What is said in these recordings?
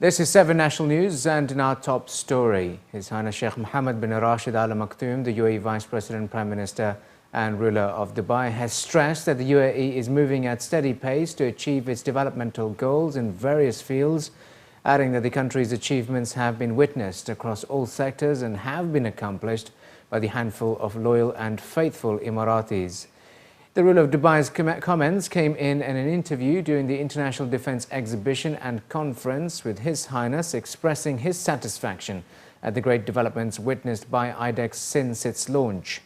This is 7 National News, and in our top story, His Highness Sheikh Mohammed bin Rashid Al Maktoum, the UAE Vice President, Prime Minister and ruler of Dubai, has stressed that the UAE is moving at steady pace to achieve its developmental goals in various fields, adding that the country's achievements have been witnessed across all sectors and have been accomplished by the handful of loyal and faithful Emiratis. The ruler of Dubai's comments came in an interview during the International Defence Exhibition and Conference, with His Highness expressing his satisfaction at the great developments witnessed by IDEX since its launch.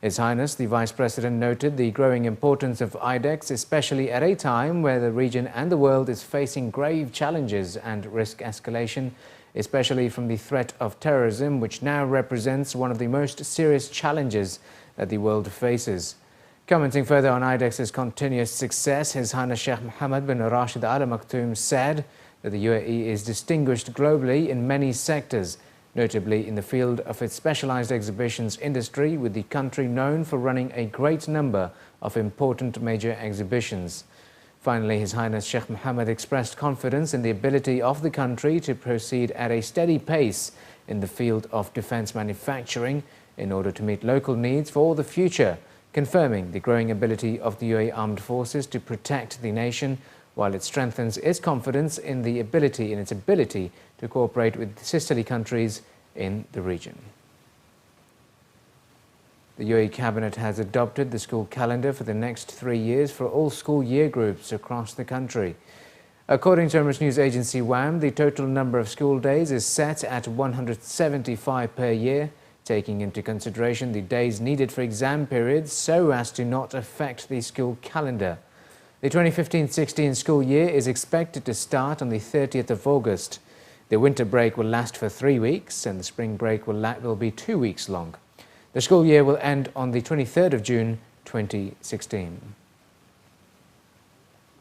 His Highness, the Vice President, noted the growing importance of IDEX, especially at a time where the region and the world is facing grave challenges and risk escalation, especially from the threat of terrorism, which now represents one of the most serious challenges that the world faces. Commenting further on IDEX's continuous success, His Highness Sheikh Mohammed bin Rashid Al Maktoum said that the UAE is distinguished globally in many sectors, notably in the field of its specialized exhibitions industry, with the country known for running a great number of important major exhibitions. Finally, His Highness Sheikh Mohammed expressed confidence in the ability of the country to proceed at a steady pace in the field of defense manufacturing in order to meet local needs for the future, confirming the growing ability of the UAE Armed Forces to protect the nation, while it strengthens its confidence in its ability to cooperate with sisterly countries in the region. The UAE Cabinet has adopted the school calendar for the next 3 years for all school year groups across the country. According to Emirates news agency WAM, the total number of school days is set at 175 per year, taking into consideration the days needed for exam periods so as to not affect the school calendar. The 2015-16 school year is expected to start on the 30th of August. The winter break will last for 3 weeks and the spring break will be 2 weeks long. The school year will end on the 23rd of June 2016.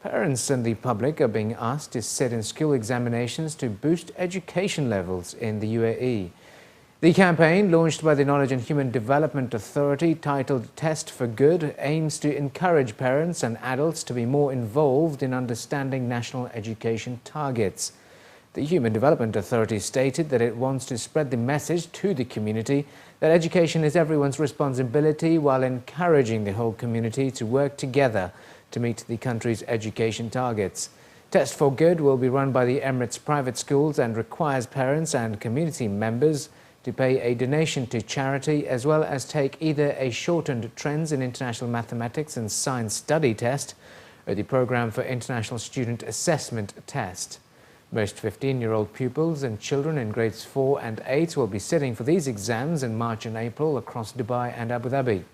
Parents and the public are being asked to sit in school examinations to boost education levels in the UAE. The campaign, launched by the Knowledge and Human Development Authority, titled Test for Good, aims to encourage parents and adults to be more involved in understanding national education targets. The Human Development Authority stated that it wants to spread the message to the community that education is everyone's responsibility, while encouraging the whole community to work together to meet the country's education targets. Test for Good will be run by the Emirates private schools and requires parents and community members to pay a donation to charity, as well as take either a shortened Trends in International Mathematics and Science study test or the Programme for International Student Assessment test. Most 15-year-old pupils and children in grades 4 and 8 will be sitting for these exams in March and April across Dubai and Abu Dhabi.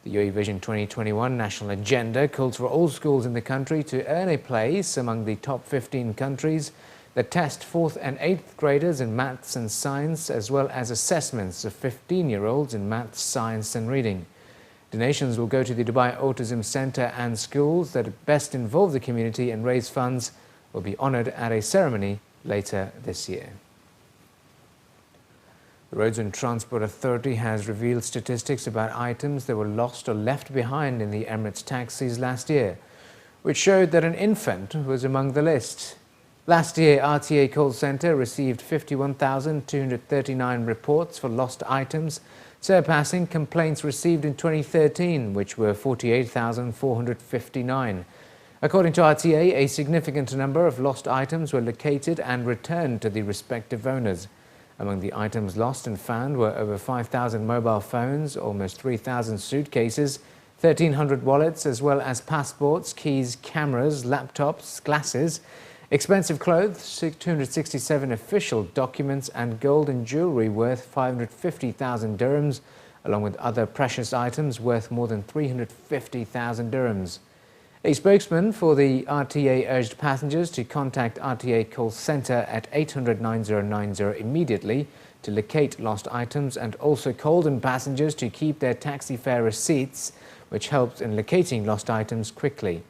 The UAE Vision 2021 national agenda calls for all schools in the country to earn a place among the top 15 countries that test 4th and 8th graders in maths and science, as well as assessments of 15-year-olds in maths, science and reading. Donations will go to the Dubai Autism Centre, and schools that best involve the community and raise funds will be honoured at a ceremony later this year. The Roads and Transport Authority has revealed statistics about items that were lost or left behind in the Emirates taxis last year, which showed that an infant was among the list. Last year, RTA call centre received 51,239 reports for lost items, surpassing complaints received in 2013, which were 48,459. According to RTA, a significant number of lost items were located and returned to the respective owners. Among the items lost and found were over 5,000 mobile phones, almost 3,000 suitcases, 1,300 wallets, as well as passports, keys, cameras, laptops, glasses, expensive clothes, 267 official documents, and gold and jewellery worth 550,000 dirhams, along with other precious items worth more than 350,000 dirhams. A spokesman for the RTA urged passengers to contact RTA call centre at 800 9090 immediately to locate lost items, and also called on passengers to keep their taxi fare receipts, which helped in locating lost items quickly.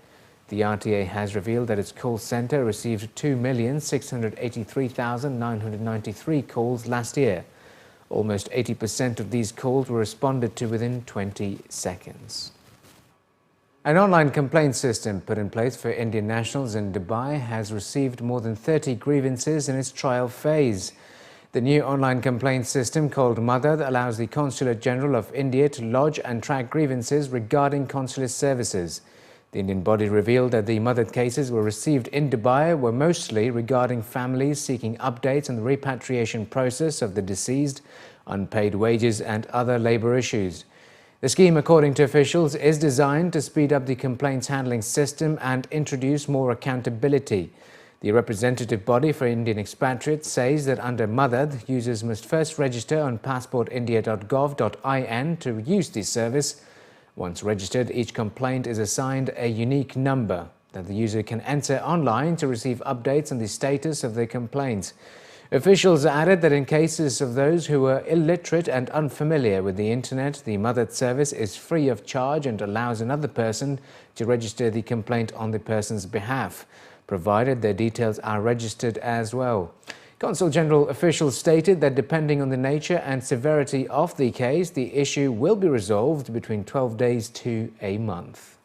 The RTA has revealed that its call centre received 2,683,993 calls last year. Almost 80% of these calls were responded to within 20 seconds. An online complaint system put in place for Indian nationals in Dubai has received more than 30 grievances in its trial phase. The new online complaint system called Madad allows the Consulate General of India to lodge and track grievances regarding consular services. The Indian body revealed that the Madad cases were received in Dubai were mostly regarding families seeking updates on the repatriation process of the deceased, unpaid wages and other labour issues. The scheme, according to officials, is designed to speed up the complaints handling system and introduce more accountability. The representative body for Indian expatriates says that under Madad, users must first register on passportindia.gov.in to use this service. Once registered, each complaint is assigned a unique number that the user can enter online to receive updates on the status of their complaints. Officials added that in cases of those who are illiterate and unfamiliar with the internet, the Madad service is free of charge and allows another person to register the complaint on the person's behalf, provided their details are registered as well. Consul General officials stated that depending on the nature and severity of the case, the issue will be resolved between 12 days to a month.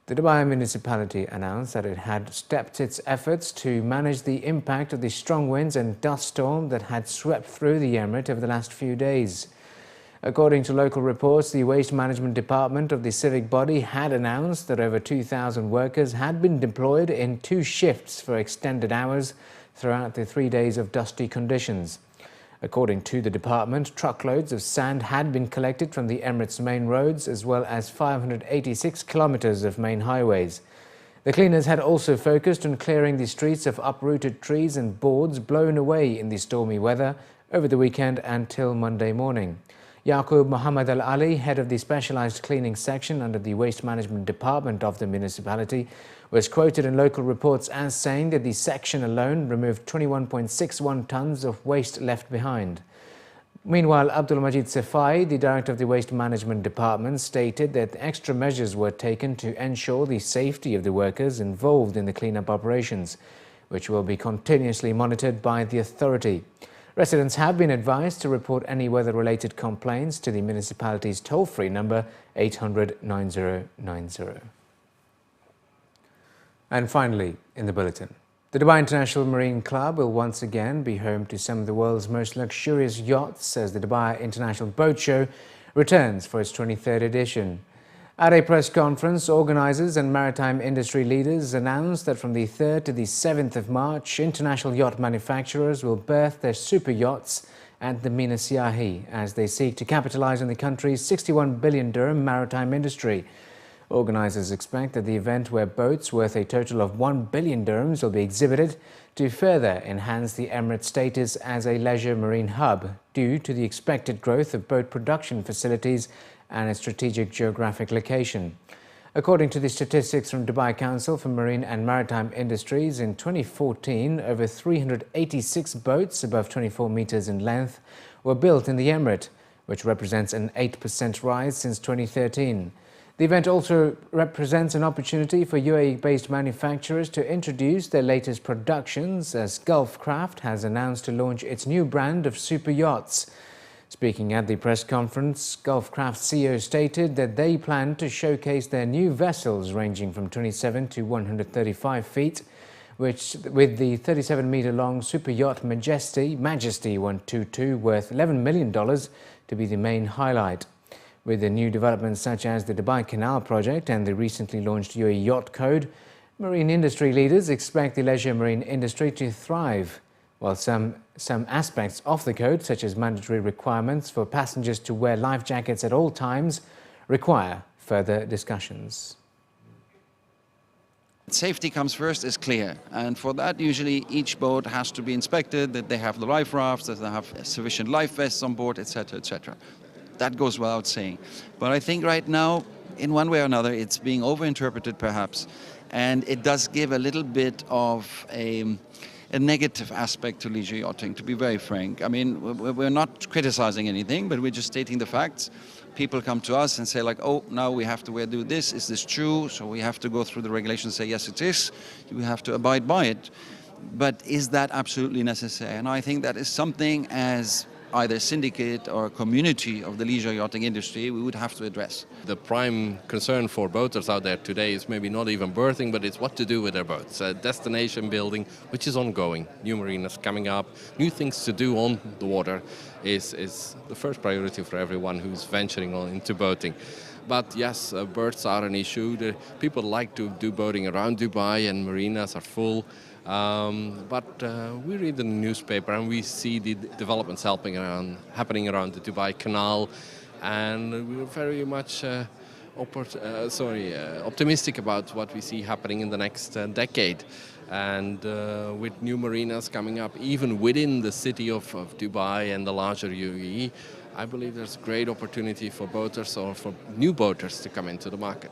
The Dubai Municipality announced that it had stepped its efforts to manage the impact of the strong winds and dust storm that had swept through the emirate over the last few days. According to local reports, the Waste Management Department of the civic body had announced that over 2,000 workers had been deployed in 2 shifts for extended hours throughout the 3 days of dusty conditions. According to the department, truckloads of sand had been collected from the Emirates' main roads as well as 586 kilometers of main highways. The cleaners had also focused on clearing the streets of uprooted trees and boards blown away in the stormy weather over the weekend until Monday morning. Yaqub Muhammad Al Ali, head of the specialized cleaning section under the Waste Management Department of the municipality, was quoted in local reports as saying that the section alone removed 21.61 tons of waste left behind. Meanwhile, Abdul Majid Sefai, the director of the Waste Management Department, stated that extra measures were taken to ensure the safety of the workers involved in the cleanup operations, which will be continuously monitored by the authority. Residents have been advised to report any weather-related complaints to the municipality's toll-free number 800 9090. And finally, in the bulletin, the Dubai International Marine Club will once again be home to some of the world's most luxurious yachts as the Dubai International Boat Show returns for its 23rd edition. At a press conference, organisers and maritime industry leaders announced that from the 3rd to the 7th of March, international yacht manufacturers will berth their super yachts at the Mina Siyahi as they seek to capitalise on the country's 61 billion dirham maritime industry. Organisers expect that the event, where boats worth a total of 1 billion dirhams will be exhibited, to further enhance the Emirates' status as a leisure marine hub due to the expected growth of boat production facilities and its strategic geographic location. According to the statistics from Dubai Council for Marine and Maritime Industries, in 2014, over 386 boats above 24 meters in length were built in the Emirate, which represents an 8% rise since 2013. The event also represents an opportunity for UAE-based manufacturers to introduce their latest productions, as Gulfcraft has announced to launch its new brand of super yachts. Speaking at the press conference, Gulfcraft CEO stated that they plan to showcase their new vessels ranging from 27 to 135 feet, which with the 37-meter-long super yacht Majesty 122 worth $11 million to be the main highlight. With the new developments such as the Dubai Canal project and the recently launched UAE Yacht Code, marine industry leaders expect the leisure marine industry to thrive, while some aspects of the code, such as mandatory requirements for passengers to wear life jackets at all times, require further discussions. Safety comes first is clear, and for that usually each boat has to be inspected, that they have the life rafts, that they have sufficient life vests on board, etc., etc. That goes without saying. But I think right now, in one way or another, it's being overinterpreted perhaps, and it does give a little bit of a negative aspect to leisure yachting, to be very frank. I mean, we're not criticizing anything, but we're just stating the facts. People come to us and say like, oh, now we have to do this. Is this true? So we have to go through the regulations and say, yes, it is. We have to abide by it. But is that absolutely necessary? And I think that is something as either syndicate or community of the leisure yachting industry, we would have to address. The prime concern for boaters out there today is maybe not even berthing, but it's what to do with their boats. Destination building, which is ongoing. New marinas coming up, new things to do on the water is the first priority for everyone who's venturing on into boating. But yes, berths are an issue. People like to do boating around Dubai and marinas are full. But we read in the newspaper and we see the developments happening around the Dubai Canal, and we're very much optimistic about what we see happening in the next decade. And with new marinas coming up, even within the city of Dubai and the larger UAE, I believe there's great opportunity for boaters or for new boaters to come into the market.